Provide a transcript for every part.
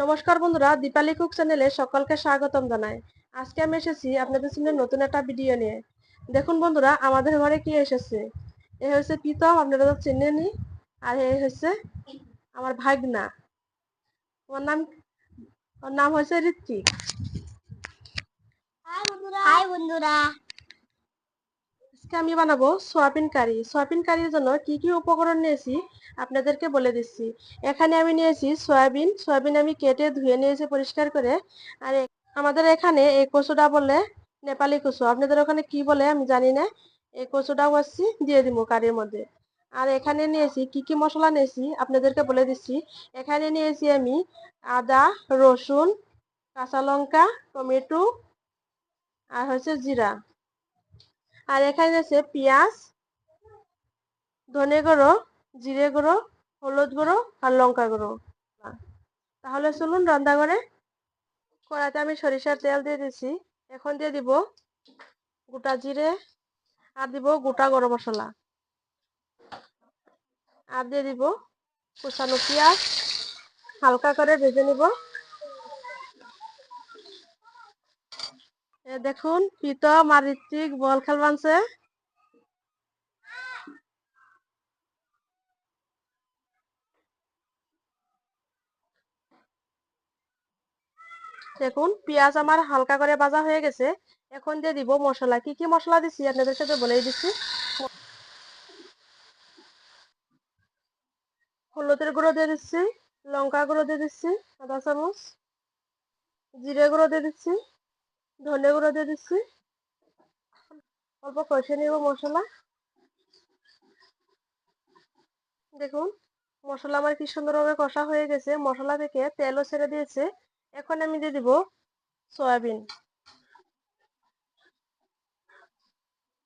নমস্কার বন্ধুরা, দীপালি কুক চ্যানেলে সকলকে স্বাগতম জানাই। আজকে আমি এসেছি আপনাদের সামনে নতুন একটা ভিডিও নিয়ে। দেখুন বন্ধুরা, আমাদের ঘরে কি এসেছে। এ হচ্ছে প্রীতম, আপনারা তো চেনেনই। আর এ হচ্ছে আমার ভাগনা। ওর নাম হচ্ছে ঋত্বিক। হাই বন্ধুরা। আজকে আমি বানাবো সয়াবিন কারি। সয়াবিন কারির জন্য কি কি উপকরণ নিয়েছি আপনাদেরকে বলে দিচ্ছি। এখানে আমি নিয়েছি সয়াবিন আমি কেটে ধুয়ে নিয়েছি পরিষ্কার করে। আর আমাদের এখানে এই কচুটা বলে নেপালি কচু, আপনাদের ওখানে কি বলে আমি জানি না। এই কচুটা হচ্ছে দিয়ে দিব কারির মধ্যে। আর এখানে নিয়েছি কি কি মশলা নিয়েছি আপনাদেরকে বলে দিচ্ছি। এখানে নিয়েছি আমি আদা, রসুন, কাঁচা লঙ্কা, টমেটো আর হচ্ছে জিরা। আর এখানে আছে পেঁয়াজ, ধনে গুঁড়ো, জিরে গুঁড়ো, হলুদ গুঁড়ো আর লঙ্কা গুঁড়ো। তাহলে চলুন রান্না করে। কড়াইতে আমি সরিষার তেল দিয়ে দিচ্ছি। এখন দিয়ে দিব গোটা জিরে, আর দিব গোটা গরম মশলা, আর দিয়ে দিব কুচানো পেঁয়াজ। হালকা করে ভেজে নিব। দেখুন প্রীতম আর ঋত্বিক বল খেল বানছে। দেখুন পেঁয়াজ আমার হালকা করে ভাজা হয়ে গেছে। এখন দিয়ে দিব মশলা। কি কি মশলা দিচ্ছি আপনাদের সাথে বলেই দিচ্ছি। হলুদের গুঁড়ো দিয়ে দিচ্ছি, লঙ্কা গুঁড়ো দিয়ে দিচ্ছি আধা চামচ, জিরে গুঁড়ো দিয়ে দিচ্ছি, ধনে গুঁড়ো দিয়ে দিচ্ছি। অল্প কষে নিব মশলা। দেখুন মশলা আমার কি সুন্দরভাবে কষা হয়ে গেছে, মশলা থেকে তেলও ছেড়ে দিয়েছে। এখন আমি দিয়ে দিব সয়াবিন।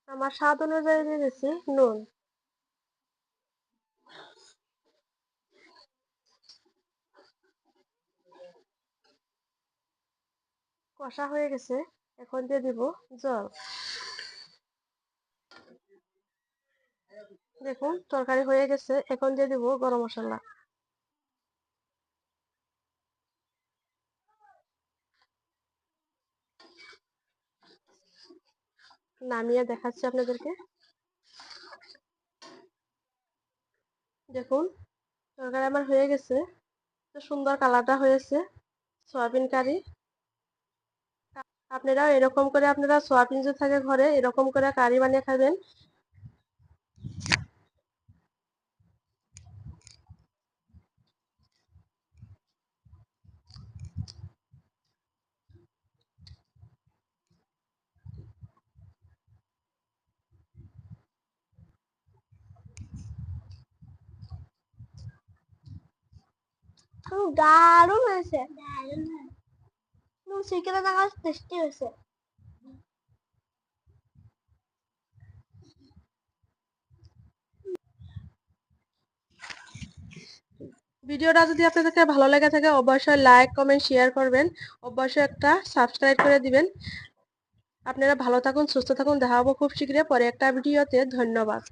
আমার স্বাদ অনুযায়ী দিয়ে দিচ্ছি নুন। কষা হয়ে গেছে, এখন দিয়ে দিব জল। দেখুন তরকারি হয়ে গেছে, এখন দিয়ে দিব গরম মশলা। নামিয়ে দেখাচ্ছি আপনাদেরকে। দেখুন তরকারি আমার হয়ে গেছে, সুন্দর কালারটা হয়েছে। সয়াবিন কারি আপনারাও এরকম করে, আপনারা সয়াবিন যদি থাকে ঘরে এরকম করে কারি বানিয়ে খাবেন। দারুণ হয়েছে। চিকেনের জায়গা টেস্টি হয়েছে। ভিডিওটা যদি আপনাদেরকে ভালো লেগে থাকে অবশ্যই লাইক কমেন্ট শেয়ার করবেন, অবশ্যই একটা সাবস্ক্রাইব করে দিবেন। আপনারা ভালো থাকুন, সুস্থ থাকুন। দেখা হবো খুব শীঘ্রই পরে একটা ভিডিওতে। ধন্যবাদ।